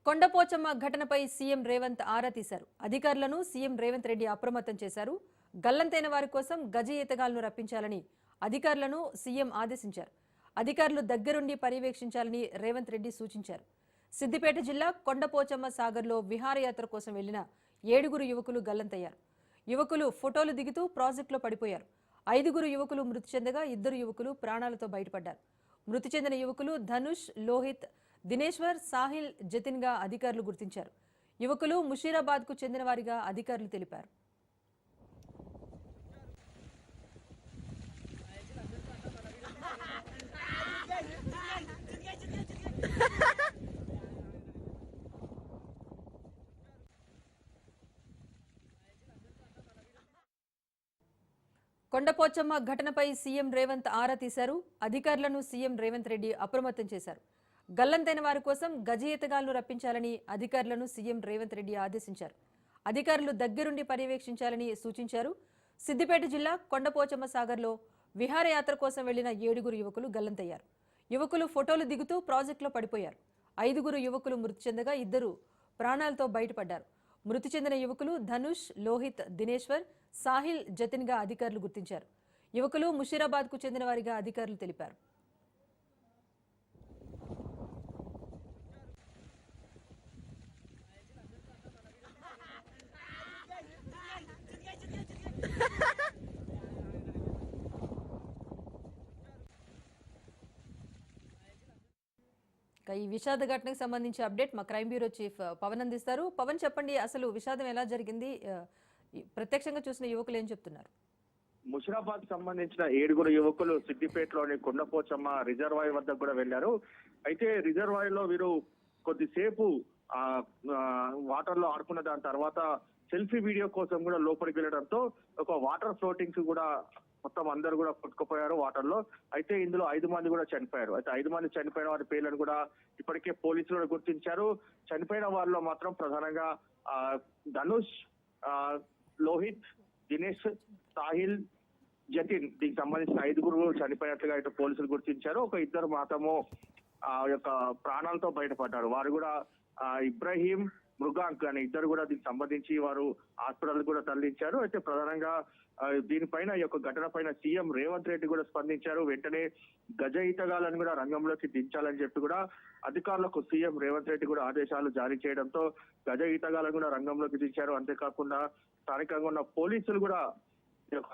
కొండపోచమ్మ ఘటనపై సీఎం రేవంత్ ఆరా తీశారు. అధికారులను సీఎం రేవంత్ రెడ్డి అప్రమత్తం చేశారు. గల్లంతైన వారి కోసం గజ ఈతగాళ్లను రప్పించాలని అధికారులను సీఎం ఆదేశించారు. అధికారులు దగ్గరుండి పర్యవేక్షించాలని రేవంత్ రెడ్డి సూచించారు. సిద్దిపేట జిల్లా కొండపోచమ్మ సాగర్లో విహారయాత్ర కోసం వెళ్లిన 7 యువకులు గల్లంతయ్యారు. యువకులు ఫోటోలు దిగుతూ ప్రాజెక్టులో పడిపోయారు. 5 యువకులు మృతి చెందగా 2 యువకులు ప్రాణాలతో బయటపడ్డారు. మృతి చెందిన యువకులు ధనుష్, లోహిత్, దినేశ్వర్, సాహిల్, జతిన్ గా అధికారులు గుర్తించారు. యువకులు ముషీరాబాద్ కు చెందిన వారిగా అధికారులు తెలిపారు. కొండపోచమ్మ ఘటనపై సీఎం రేవంత్ ఆరా తీశారు. అధికారులను సీఎం రేవంత్ రెడ్డి అప్రమత్తం చేశారు. గల్లంతైన వారి కోసం గజ ఈతగాళ్లను రప్పించాలని అధికారులను సీఎం రేవంత్ రెడ్డి ఆదేశించారు. అధికారులు దగ్గరుండి పర్యవేక్షించాలని సూచించారు. సిద్దిపేట జిల్లా కొండపోచమ్మ సాగర్లో విహారయాత్ర కోసం వెళ్లిన 7 యువకులు గల్లంతయ్యారు. యువకులు ఫోటోలు దిగుతూ ప్రాజెక్టులో పడిపోయారు. 5 యువకులు మృతి చెందగా 2 ప్రాణాలతో బయటపడ్డారు. మృతి చెందిన యువకులు ధనుష్, లోహిత్, దినేశ్వర్, సాహిల్, జతిన్ గా అధికారులు గుర్తించారు. యువకులు ముషీరాబాద్ కు చెందిన వారిగా అధికారులు తెలిపారు. ఈ విషాద ఘటనకు సంబంధించి అప్డేట్ మా క్రైమ్ బ్యూరో చీఫ్ పవన్ అందిస్తారు. పవన్, చెప్పండి, అసలు విషాదం ఎలా జరిగింది? ప్రత్యక్షంగా చూసిన యువకులు ఏం చెప్తున్నారు? ముషిరాబాద్ సంబంధించిన 7 యువకులు సిద్దిపేటలోని కొండపోచమ్మ రిజర్వాయర్ వద్దకు కూడా వెళ్లారు. అయితే రిజర్వాయర్ లో వీరు కొద్దిసేపు వాటర్ లో ఆడుకున్న దాని తర్వాత సెల్ఫీ వీడియో కోసం కూడా లోపలికి వెళ్ళడంతో ఒక వాటర్ ఫ్లోటింగ్స్ కూడా మొత్తం అందరూ కూడా కొట్టుకుపోయారు వాటర్ లో. అయితే ఇందులో 5 మంది కూడా చనిపోయారు. అయితే 5 మంది చనిపోయిన వారి పేర్లను కూడా ఇప్పటికే పోలీసులు గుర్తించారు. చనిపోయిన వారిలో మాత్రం ప్రధానంగా ధనుష్, లోహిత్, దినేష్, సాహిల్, జతిన్, దీనికి సంబంధించిన 5 చనిపోయినట్లుగా అయితే పోలీసులు గుర్తించారు. ఒక 2 మాత్రము ఆ యొక్క ప్రాణాలతో బయటపడ్డారు. వారు కూడా ఇబ్రహీం, మృగాంక్ అనే 2 కూడా దీనికి సంబంధించి వారు హాస్పిటల్ కూడా తరలించారు. అయితే ప్రధానంగా దీనిపైన ఈ యొక్క ఘటన పైన సీఎం రేవంత్ రెడ్డి కూడా స్పందించారు. వెంటనే గజ ఈతగాళ్లను కూడా రంగంలోకి దించాలని చెప్పి కూడా అధికారులకు సీఎం రేవంత్ రెడ్డి కూడా ఆదేశాలు జారీ చేయడంతో గజ ఈతగాళ్లను కూడా రంగంలోకి దించారు. అంతేకాకుండా స్థానికంగా ఉన్న పోలీసులు కూడా ఈ యొక్క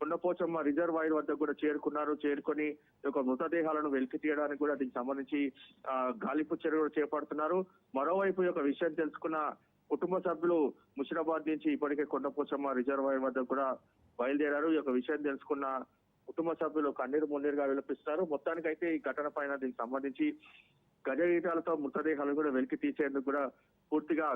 కొండపోచమ్మ రిజర్వాయర్ వద్ద కూడా చేరుకొని ఈ యొక్క మృతదేహాలను వెలికి తీయడానికి కూడా దీనికి సంబంధించి గాలింపు చర్యలు కూడా చేపడుతున్నారు. మరోవైపు ఈ యొక్క విషయం తెలుసుకున్న కుటుంబ సభ్యులు ముషిరాబాద్ నుంచి ఇప్పటికే కొండపోచమ్మ రిజర్వాయర్ వద్ద కూడా బయలుదేరారు. ఈ యొక్క విషయం తెలుసుకున్న కుటుంబ సభ్యులు కన్నీరు మున్నీరుగా విలపిస్తారు. మొత్తానికైతే ఈ ఘటన పైన దీనికి సంబంధించి గజ ఈతలతో మృతదేహాలను కూడా వెలికి తీసేందుకు కూడా పూర్తిగా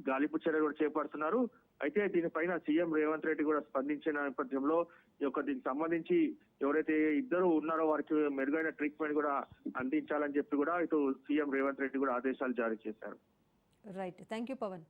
గాలింపు చర్యలు కూడా చేపడుతున్నారు. అయితే దీనిపైన సీఎం రేవంత్ రెడ్డి కూడా స్పందించిన నేపథ్యంలో ఈ యొక్క దీనికి సంబంధించి ఎవరైతే 2 ఉన్నారో వారికి మెరుగైన ట్రీట్మెంట్ కూడా అందించాలని చెప్పి కూడా ఇటు సీఎం రేవంత్ రెడ్డి కూడా ఆదేశాలు జారీ చేశారు. Right, thank you Pawan.